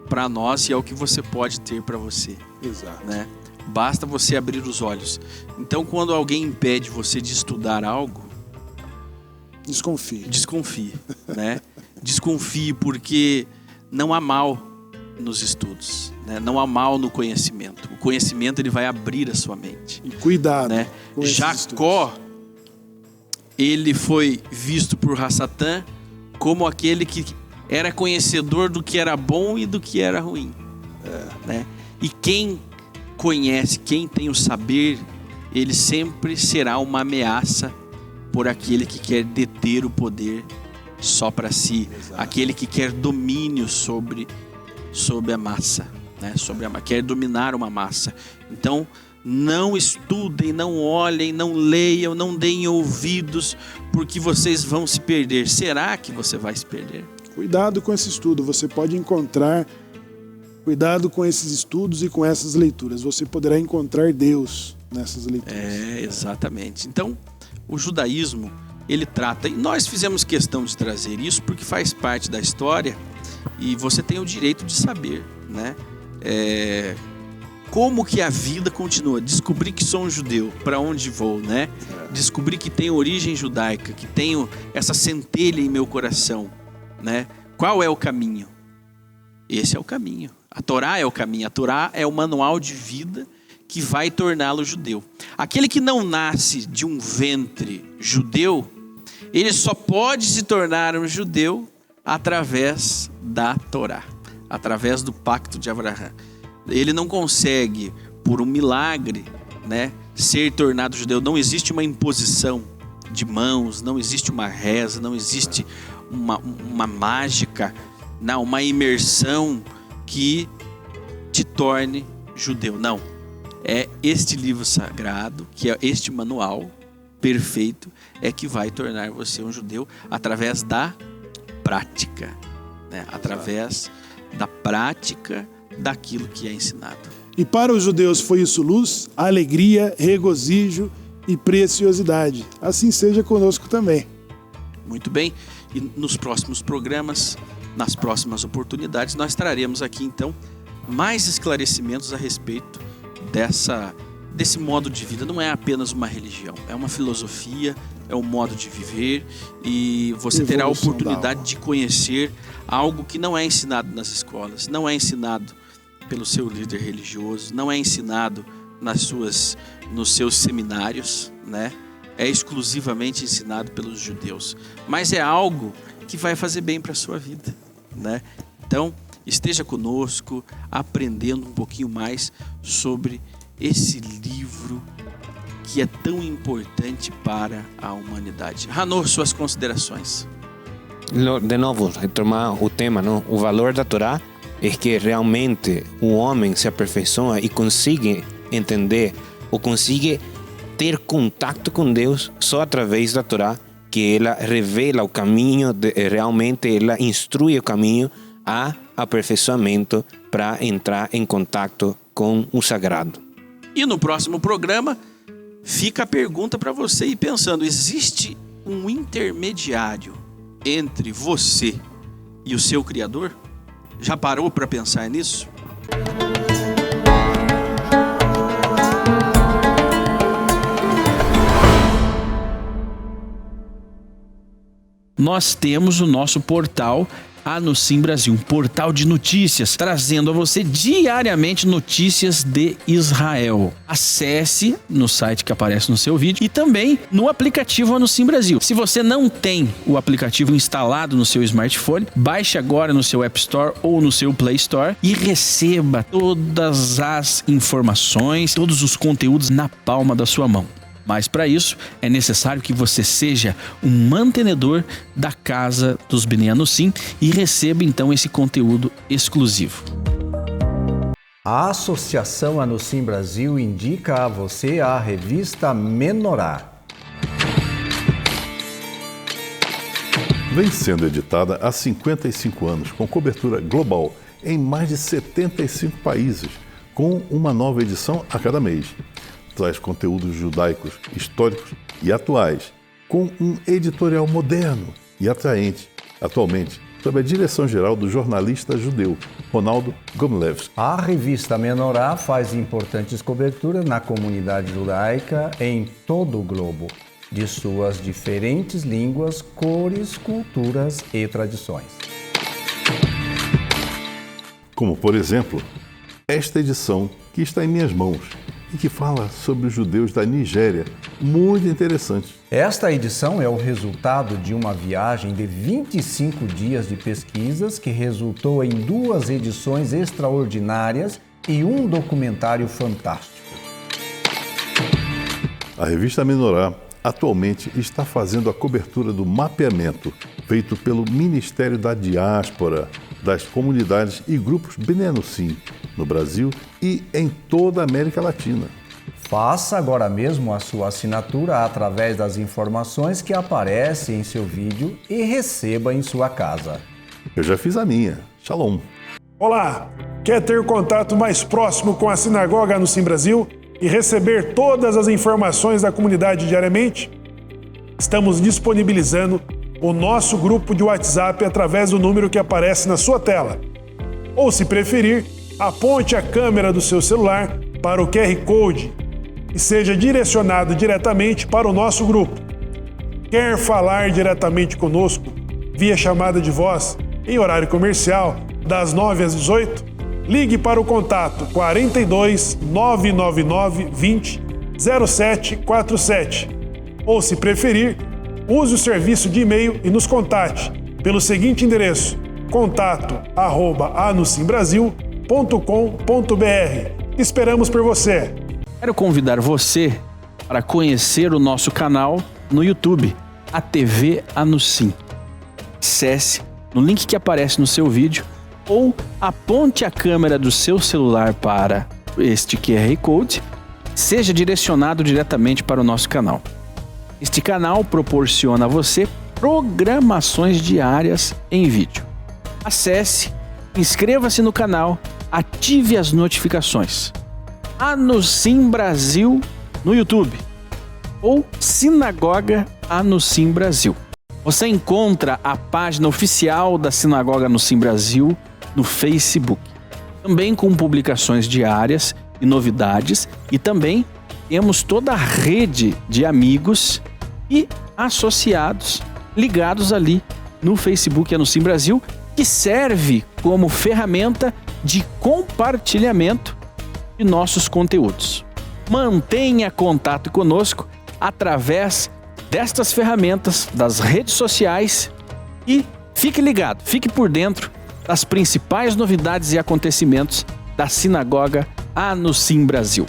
Speaker 1: para nós e é o que você pode ter para você.
Speaker 3: Exato.
Speaker 1: Né? Basta você abrir os olhos. Então, quando alguém impede você de estudar algo, desconfie, né? Desconfie, porque não há mal nos estudos, né? Não há mal no conhecimento. O conhecimento ele vai abrir a sua mente.
Speaker 3: E cuidado,
Speaker 1: né? Jacó, ele foi visto por Rassatã como aquele que era conhecedor do que era bom e do que era ruim. Né? E quem conhece, quem tem o saber, ele sempre será uma ameaça por aquele que quer deter o poder só para si. Exato. Aquele que quer domínio sobre a massa, né? Quer dominar uma massa. Então, não estudem, não olhem, não leiam, não deem ouvidos, porque vocês vão se perder. Será que você vai se perder?
Speaker 3: Cuidado com esse estudo, você pode encontrar. Cuidado com esses estudos e com essas leituras. Você poderá encontrar Deus nessas leituras.
Speaker 1: Exatamente. Então, o judaísmo, ele trata... E nós fizemos questão de trazer isso porque faz parte da história e você tem o direito de saber, né? Como que a vida continua. Descobrir que sou um judeu, para onde vou, né? Descobrir que tenho origem judaica, que tenho essa centelha em meu coração, né? Qual é o caminho? Esse é o caminho. A Torá é o caminho. A Torá é o manual de vida que vai torná-lo judeu. Aquele que não nasce de um ventre judeu, ele só pode se tornar um judeu através da Torá, através do pacto de Abraão. Ele não consegue, por um milagre, né, ser tornado judeu. Não existe uma imposição de mãos, não existe uma reza, não existe uma mágica, não, uma imersão que te torne judeu. Não. É este livro sagrado, que é este manual perfeito, é que vai tornar você um judeu através da prática, né? Através da prática daquilo que é ensinado.
Speaker 3: E para os judeus foi isso luz, alegria, regozijo e preciosidade. Assim seja conosco também.
Speaker 1: Muito bem. E nos próximos programas, nas próximas oportunidades, nós traremos aqui então mais esclarecimentos a respeito desse modo de vida. Não é apenas uma religião, é uma filosofia, é um modo de viver, e você terá a oportunidade de conhecer algo que não é ensinado nas escolas, não é ensinado pelo seu líder religioso, não é ensinado nos seus seminários, né? É exclusivamente ensinado pelos judeus, mas é algo que vai fazer bem para a sua vida, né? Então, esteja conosco, aprendendo um pouquinho mais sobre esse livro que é tão importante para a humanidade. Hanor, suas considerações.
Speaker 2: De novo, retomar o tema, não? O valor da Torá é que realmente o homem se aperfeiçoa e consegue entender ou consegue ter contato com Deus só através da Torá, que ela revela o caminho, realmente ela instrui o caminho a aperfeiçoamento para entrar em contato com o sagrado.
Speaker 1: E no próximo programa, fica a pergunta para você ir pensando: existe um intermediário entre você e o seu Criador? Já parou para pensar nisso? Nós temos o nosso portal Anusim Brasil, um portal de notícias, trazendo a você diariamente notícias de Israel. Acesse no site que aparece no seu vídeo e também no aplicativo Anusim Brasil. Se você não tem o aplicativo instalado no seu smartphone, baixe agora no seu App Store ou no seu Play Store e receba todas as informações, todos os conteúdos na palma da sua mão. Mas para isso é necessário que você seja um mantenedor da casa dos Bnei Anussim e receba então esse conteúdo exclusivo.
Speaker 4: A Associação Anussim Brasil indica a você a revista Menorá.
Speaker 5: Vem sendo editada há 55 anos, com cobertura global em mais de 75 países, com uma nova edição a cada mês. Traz conteúdos judaicos, históricos e atuais, com um editorial moderno e atraente, atualmente, sob a direção-geral do jornalista judeu Ronaldo Gomlewski.
Speaker 4: A revista Menorá faz importantes coberturas na comunidade judaica em todo o globo, de suas diferentes línguas, cores, culturas e tradições.
Speaker 5: Como, por exemplo, esta edição que está em minhas mãos e que fala sobre os judeus da Nigéria, muito interessante.
Speaker 4: Esta edição é o resultado de uma viagem de 25 dias de pesquisas que resultou em 2 edições extraordinárias e um documentário fantástico.
Speaker 5: A revista Menorá atualmente está fazendo a cobertura do mapeamento feito pelo Ministério da Diáspora, das comunidades e grupos Bnei Anussim no Brasil e em toda a América Latina.
Speaker 4: Faça agora mesmo a sua assinatura através das informações que aparecem em seu vídeo e receba em sua casa.
Speaker 5: Eu já fiz a minha. Shalom.
Speaker 3: Olá! Quer ter contato mais próximo com a Sinagoga Anussim Brasil e receber todas as informações da comunidade diariamente? Estamos disponibilizando o nosso grupo de WhatsApp através do número que aparece na sua tela. Ou, se preferir, aponte a câmera do seu celular para o QR Code e seja direcionado diretamente para o nosso grupo. Quer falar diretamente conosco via chamada de voz em horário comercial das 9 às 18? Ligue para o contato 42 999 20 0747. Ou, se preferir, use o serviço de e-mail e nos contate pelo seguinte endereço: contato@anusimbrasil.com.br. Esperamos por você.
Speaker 1: Quero convidar você para conhecer o nosso canal no YouTube, a TV Anussim. Acesse no link que aparece no seu vídeo ou aponte a câmera do seu celular para este QR Code, seja direcionado diretamente para o nosso canal. Este canal proporciona a você programações diárias em vídeo. Acesse, inscreva-se no canal, ative as notificações. Anussim Brasil no YouTube ou Sinagoga Anussim Brasil. Você encontra a página oficial da Sinagoga Anussim Brasil no Facebook, também com publicações diárias e novidades, e também temos toda a rede de amigos e associados ligados ali no Facebook Anussim Brasil, que serve como ferramenta de compartilhamento de nossos conteúdos. Mantenha contato conosco através destas ferramentas, das redes sociais, e fique ligado, fique por dentro das principais novidades e acontecimentos da Sinagoga Anussim Brasil.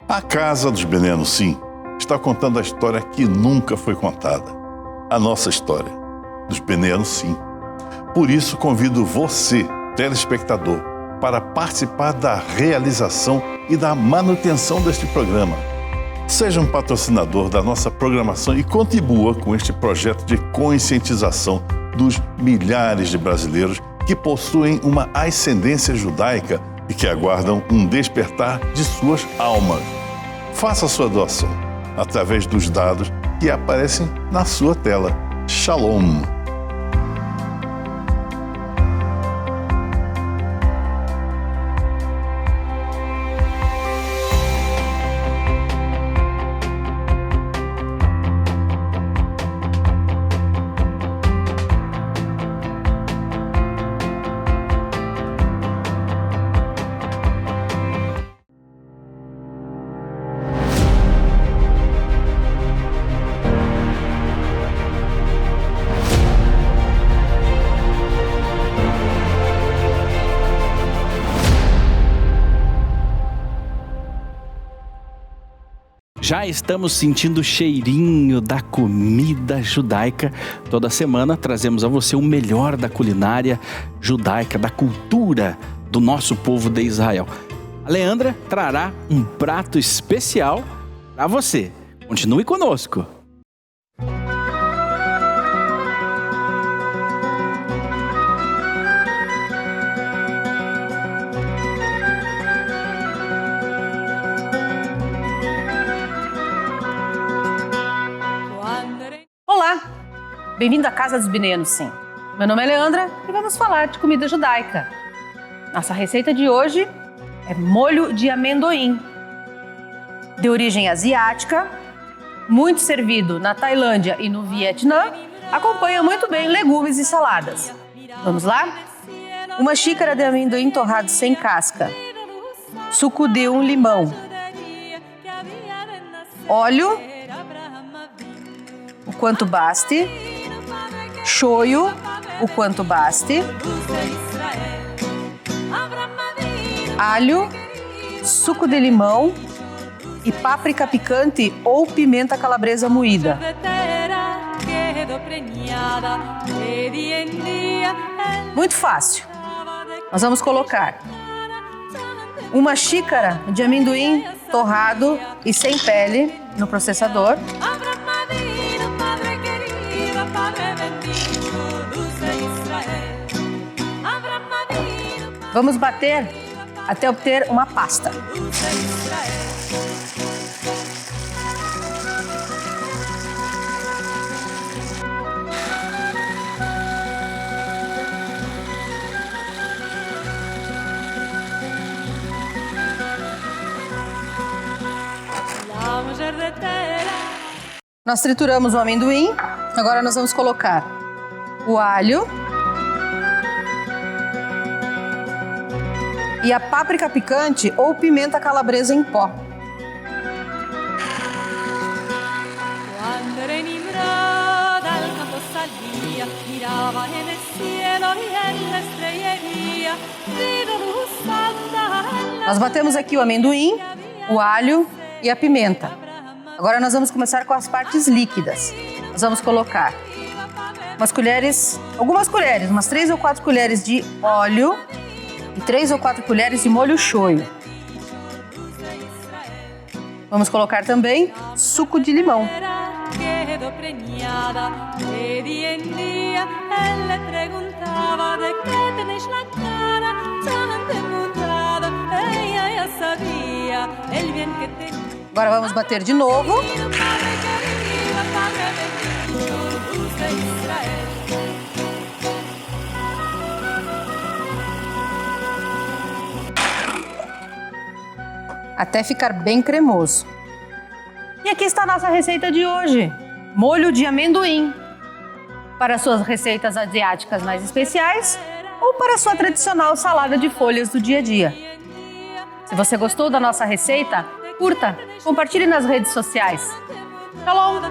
Speaker 5: A Casa dos Bnei Anussim está contando a história que nunca foi contada. A nossa história, dos Bnei Anussim. Por isso, convido você, telespectador, para participar da realização e da manutenção deste programa. Seja um patrocinador da nossa programação e contribua com este projeto de conscientização dos milhares de brasileiros que possuem uma ascendência judaica e que aguardam um despertar de suas almas. Faça sua doação através dos dados que aparecem na sua tela. Shalom!
Speaker 1: Já estamos sentindo o cheirinho da comida judaica. Toda semana trazemos a você o melhor da culinária judaica, da cultura do nosso povo de Israel. A Leandra trará um prato especial para você. Continue conosco.
Speaker 6: Olá, bem-vindo à Casa dos Binenos, sim. Meu nome é Leandra e vamos falar de comida judaica. Nossa receita de hoje é molho de amendoim. De origem asiática, muito servido na Tailândia e no Vietnã, acompanha muito bem legumes e saladas. Vamos lá? 1 xícara de amendoim torrado sem casca, suco de um limão, óleo, o quanto baste, shoyu, o quanto baste, alho, suco de limão e páprica picante ou pimenta calabresa moída. Muito fácil. Nós vamos colocar 1 xícara de amendoim torrado e sem pele no processador. Vamos bater até obter uma pasta. Nós trituramos o amendoim, agora nós vamos colocar o alho e a páprica picante ou pimenta calabresa em pó. Nós batemos aqui o amendoim, o alho e a pimenta. Agora nós vamos começar com as partes líquidas. Nós vamos colocar algumas colheres, umas 3 ou 4 colheres de óleo e 3 ou 4 colheres de molho shoyu. Vamos colocar também suco de limão. Agora vamos bater de novo. Até ficar bem cremoso. E aqui está a nossa receita de hoje: molho de amendoim. Para suas receitas asiáticas mais especiais ou para a sua tradicional salada de folhas do dia a dia. Se você gostou da nossa receita, curta, compartilhe nas redes sociais. Shalom!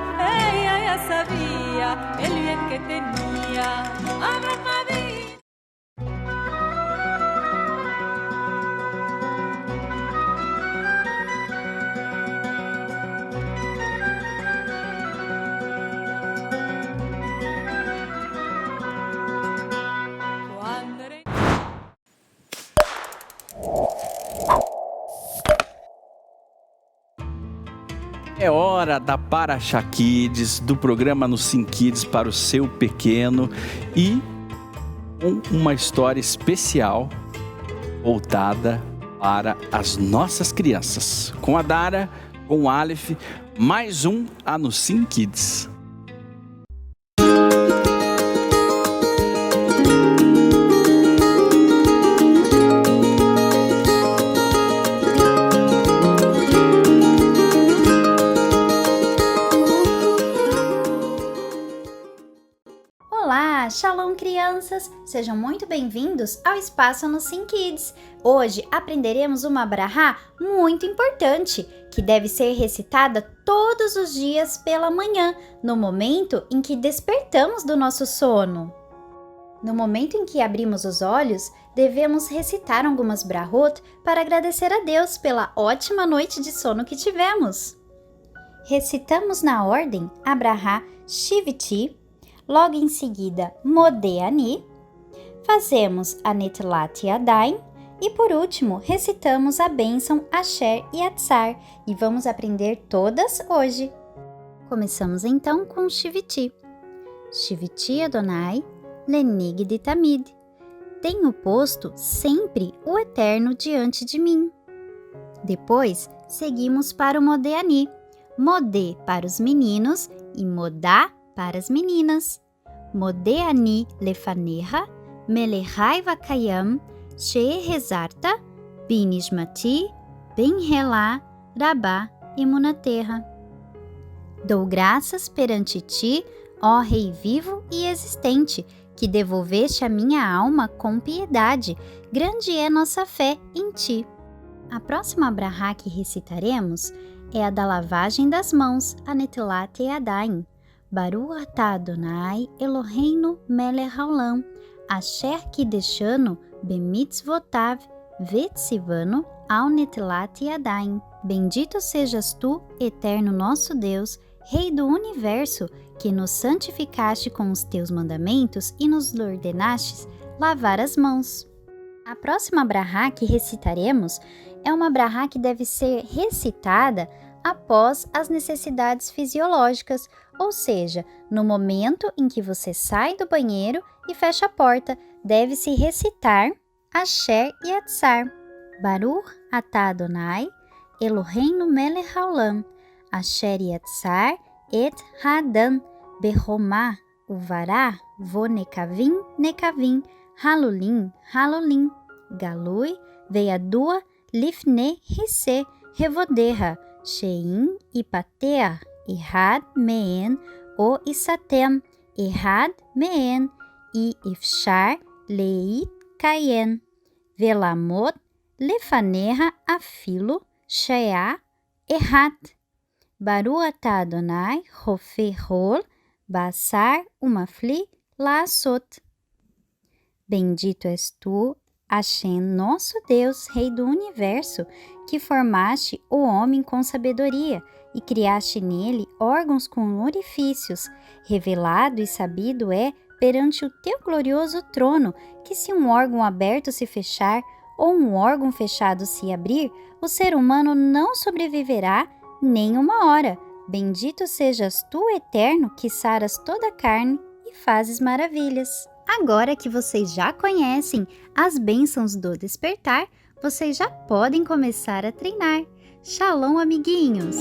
Speaker 1: É hora da Parashá Kids, do programa no Sim Kids para o seu pequeno e uma história especial voltada para as nossas crianças. Com a Dara, com o Aleph, mais um no Sim Kids.
Speaker 7: Olá, Shalom crianças! Sejam muito bem-vindos ao Espaço no Sim Kids. Hoje aprenderemos uma brahá muito importante, que deve ser recitada todos os dias pela manhã, no momento em que despertamos do nosso sono. No momento em que abrimos os olhos, devemos recitar algumas brahot para agradecer a Deus pela ótima noite de sono que tivemos. Recitamos na ordem a brahá Shiviti, logo em seguida, Modeh Ani, fazemos a Netilat Yadayim e, por último, recitamos a bênção Asher e Atzar e vamos aprender todas hoje. Começamos então com Shiviti. Shiviti Adonai, Lenig de Tamid. Tenho posto sempre o Eterno diante de mim. Depois, seguimos para o Modeh Ani. Modeh para os meninos e Modá para as meninas. Modeh Ani lefaneha, melechai vakayam, she'ehezarta, binishmati, benhelá, rabá emunaterra. Dou graças perante ti, ó Rei vivo e existente, que devolveste a minha alma com piedade. Grande é nossa fé em ti. A próxima brahá que recitaremos é a da lavagem das mãos, a Netilat Yadayim. Baruch atah Adonai Eloheinu melech haolam, asher kideshanu bemitzvotav vetzivanu al netilat yadayim. Bendito sejas tu, eterno nosso Deus, Rei do Universo, que nos santificaste com os teus mandamentos e nos ordenastes lavar as mãos. A próxima brahá que recitaremos é uma brahá que deve ser recitada após as necessidades fisiológicas, ou seja, no momento em que você sai do banheiro e fecha a porta, deve-se recitar Asher e Atzar. Baruch atah Adonai, Eloheinu melech haolam, Asher e Atzar et Hadam, Behomá, Uvará, Vonekavim, Nekavim, Halulim, Halulim, Galui, Veiadua, Lifne, Risse, Revoderra, Shein, Ipatea, Ihad meen o isatem, Ihad meen e ifshar leit kayen, velamot lefaneha afilo shea errat. Baruch atah Adonai rofe rol basar umafli laasot. Bendito és tu, Hashem, nosso Deus, Rei do Universo, que formaste o homem com sabedoria e criaste nele órgãos com orifícios. Revelado e sabido é perante o teu glorioso trono que, se um órgão aberto se fechar ou um órgão fechado se abrir, o ser humano não sobreviverá nem uma hora. Bendito sejas tu, Eterno, que saras toda a carne e fazes maravilhas. Agora que vocês já conhecem as bênçãos do despertar, vocês já podem começar a treinar. Shalom, amiguinhos!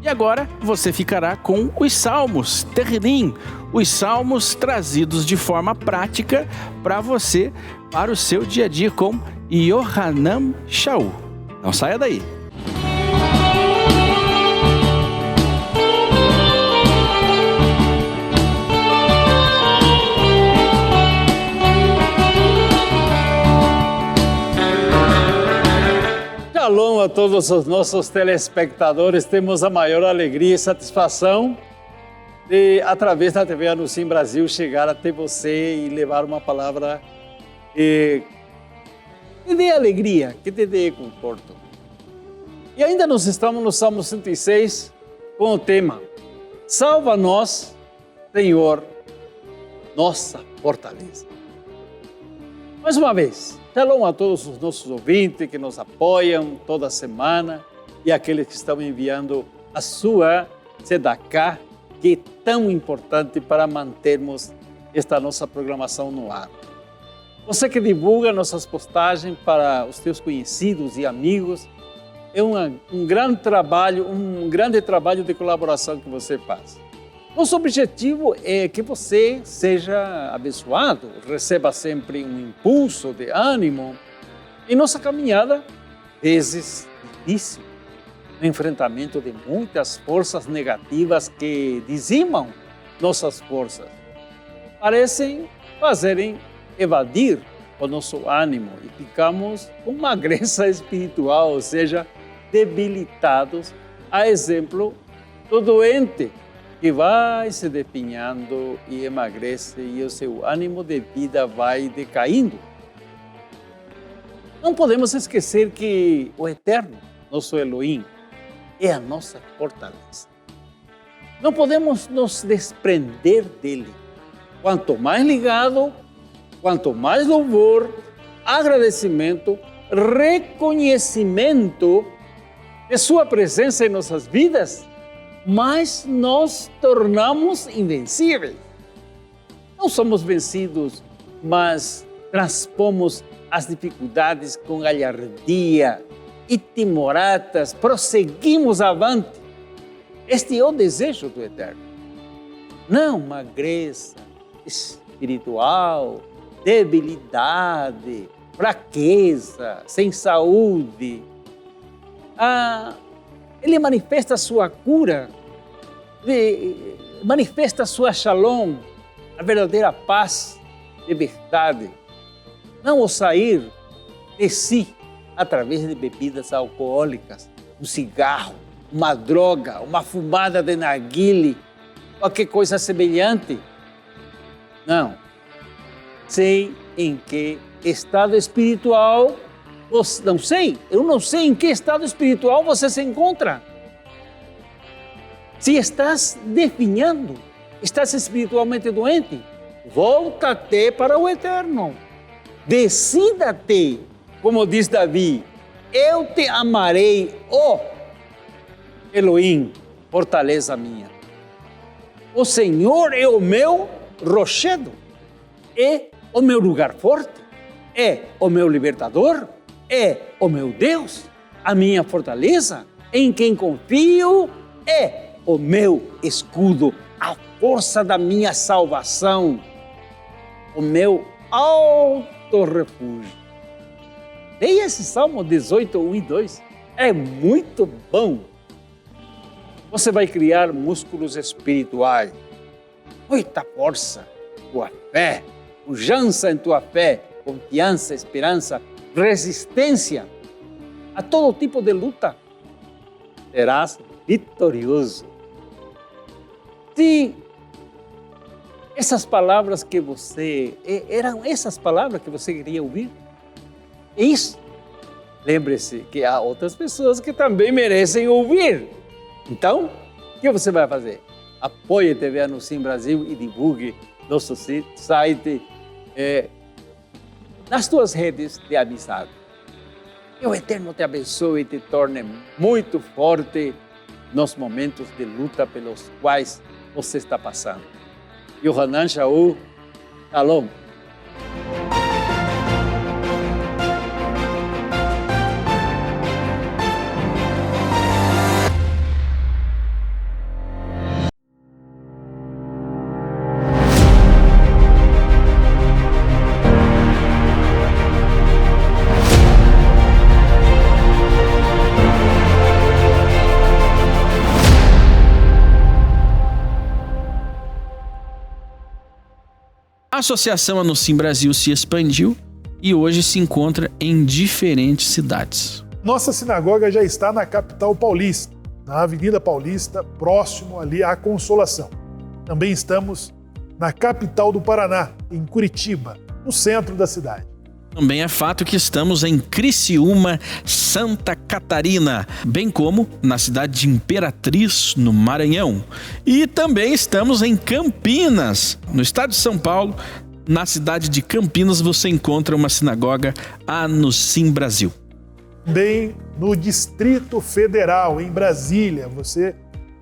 Speaker 1: E agora você ficará com os Salmos, Terrilim, os Salmos trazidos de forma prática para você, para o seu dia a dia com Yohanan Shaul. Não saia daí!
Speaker 8: Shalom a todos os nossos telespectadores. Temos a maior alegria e satisfação de, através da TV Anusim Brasil, chegar até você e levar uma palavra que te dê alegria, que te dê conforto. E ainda nós estamos no Salmo 106 com o tema Salva-nos, Senhor, nossa fortaleza. Mais uma vez, shalom a todos os nossos ouvintes que nos apoiam toda semana e aqueles que estão enviando a sua tzedakah, que é tão importante para mantermos esta nossa programação no ar. Você que divulga nossas postagens para os seus conhecidos e amigos, é um grande trabalho de colaboração que você faz. Nosso objetivo é que você seja abençoado, receba sempre um impulso de ânimo em nossa caminhada, vezes difícil, no enfrentamento de muitas forças negativas que dizimam nossas forças, parecem fazerem evadir o nosso ânimo e ficamos com magreza espiritual, ou seja, debilitados, a exemplo do doente que vai se definhando e emagrece e o seu ânimo de vida vai decaindo. Não podemos esquecer que o Eterno, nosso Elohim, é a nossa fortaleza. Não podemos nos desprender dele. Quanto mais ligado, quanto mais louvor, agradecimento, reconhecimento de sua presença em nossas vidas, mas nos tornamos invencíveis. Não somos vencidos, mas transpomos as dificuldades com galhardia e timoratas, prosseguimos avante. Este é o desejo do Eterno. Não magreza espiritual, debilidade, fraqueza, sem saúde. Ele manifesta a sua cura, manifesta a sua shalom, a verdadeira paz de verdade. Não o sair de si através de bebidas alcoólicas, um cigarro, uma droga, uma fumada de narguile, qualquer coisa semelhante. Não. Sei em que estado espiritual, eu não sei em que estado espiritual você se encontra. Se estás definhando, estás espiritualmente doente, volta-te para o Eterno. Decida-te, como diz Davi, eu te amarei, ó Elohim, fortaleza minha. O Senhor é o meu rochedo, é o meu lugar forte, é o meu libertador, é o meu Deus, a minha fortaleza, em quem confio, é o meu escudo, a força da minha salvação, o meu alto refúgio. Leia esse Salmo 18, 1 e 2. É muito bom. Você vai criar músculos espirituais, muita força, tua fé, pujança em tua fé, confiança, esperança, resistência a todo tipo de luta. Serás vitorioso. Se essas palavras que eram essas palavras que você queria ouvir, é isso. Lembre-se que há outras pessoas que também merecem ouvir. Então, o que você vai fazer? Apoie a TV Anusim Brasil e divulgue nosso site nas tuas redes de amizade. Que o Eterno te abençoe e te torne muito forte nos momentos de luta pelos quais você está passando. Yohanan Shaul, Shalom.
Speaker 1: A Associação Anusim Brasil se expandiu e hoje se encontra em diferentes cidades.
Speaker 3: Nossa sinagoga já está na capital paulista, na Avenida Paulista, próximo ali à Consolação. Também estamos na capital do Paraná, em Curitiba, no centro da cidade.
Speaker 1: Também é fato que estamos em Criciúma, Santa Catarina, bem como na cidade de Imperatriz, no Maranhão. E também estamos em Campinas, no estado de São Paulo, na cidade de Campinas, você encontra uma sinagoga Anusim Brasil.
Speaker 3: Também no Distrito Federal, em Brasília, você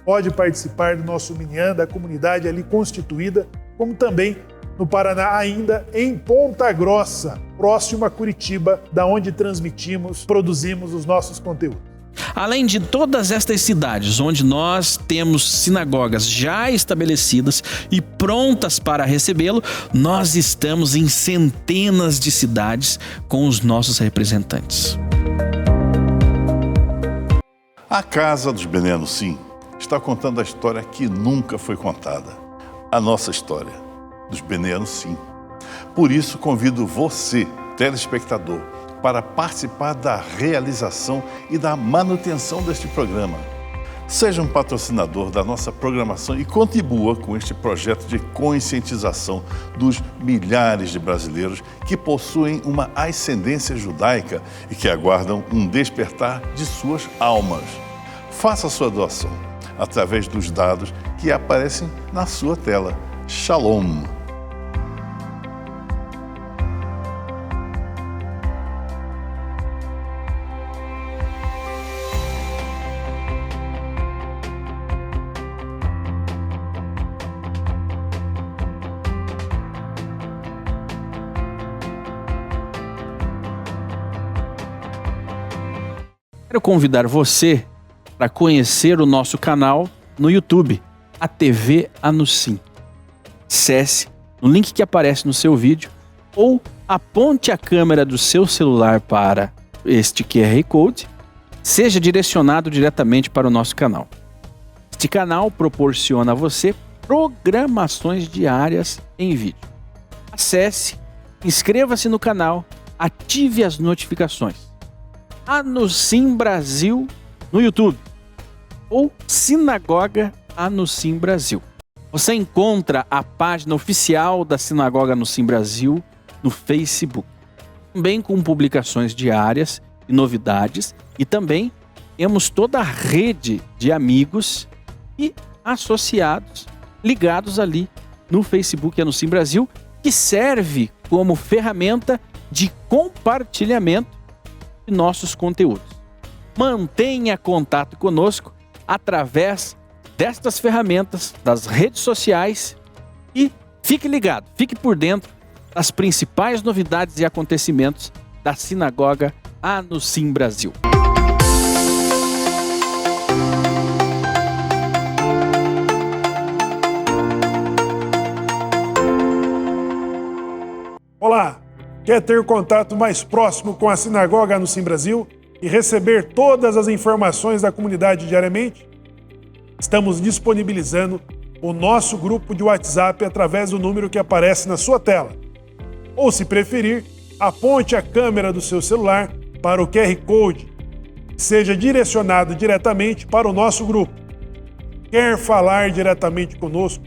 Speaker 3: pode participar do nosso Minyan, da comunidade ali constituída, como também no Paraná, ainda em Ponta Grossa, próximo a Curitiba, da onde transmitimos, produzimos os nossos conteúdos.
Speaker 1: Além de todas estas cidades onde nós temos sinagogas já estabelecidas e prontas para recebê-lo, nós estamos em centenas de cidades com os nossos representantes.
Speaker 5: A Casa dos Bené Anusim está contando a história que nunca foi contada. A nossa história, dos Bené Anusim. Por isso, convido você, telespectador, para participar da realização e da manutenção deste programa. Seja um patrocinador da nossa programação e contribua com este projeto de conscientização dos milhares de brasileiros que possuem uma ascendência judaica e que aguardam um despertar de suas almas. Faça sua doação através dos dados que aparecem na sua tela. Shalom!
Speaker 1: Quero convidar você para conhecer o nosso canal no YouTube, a TV Anusim. Acesse no link que aparece no seu vídeo ou aponte a câmera do seu celular para este QR Code, seja direcionado diretamente para o nosso canal. Este canal proporciona a você programações diárias em vídeo. Acesse, inscreva-se no canal, ative as notificações. Anusim Brasil no YouTube ou Sinagoga Anusim Brasil. Você encontra a página oficial da Sinagoga Anusim Brasil no Facebook, também com publicações diárias e novidades, e também temos toda a rede de amigos e associados ligados ali no Facebook Anusim Brasil, que serve como ferramenta de compartilhamento de nossos conteúdos. Mantenha contato conosco através destas ferramentas, das redes sociais e fique ligado, fique por dentro das principais novidades e acontecimentos da Sinagoga Anusim Brasil.
Speaker 3: Olá! Quer ter contato mais próximo com a Sinagoga Anusim Brasil e receber todas as informações da comunidade diariamente? Estamos disponibilizando o nosso grupo de WhatsApp através do número que aparece na sua tela. Ou, se preferir, aponte a câmera do seu celular para o QR Code, que seja direcionado diretamente para o nosso grupo. Quer falar diretamente conosco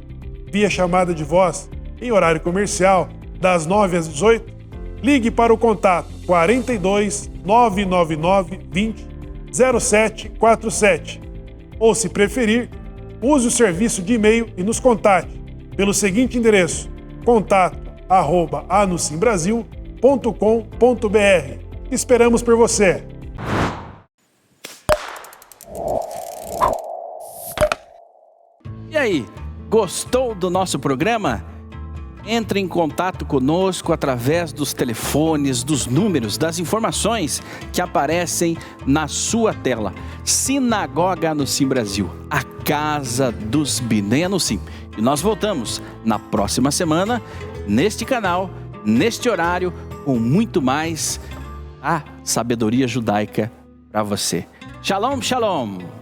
Speaker 3: via chamada de voz em horário comercial, das 9 às 18? Ligue para o contato 42 999 20 0747. Ou, se preferir, use o serviço de e-mail e nos contate pelo seguinte endereço: contato@anusimbrasil.com.br. Esperamos por você!
Speaker 1: E aí, gostou do nosso programa? Entre em contato conosco através dos telefones, dos números, das informações que aparecem na sua tela. Sinagoga Anusim Brasil, a casa dos Bené Anusim. E nós voltamos na próxima semana, neste canal, neste horário, com muito mais a sabedoria judaica para você. Shalom, shalom!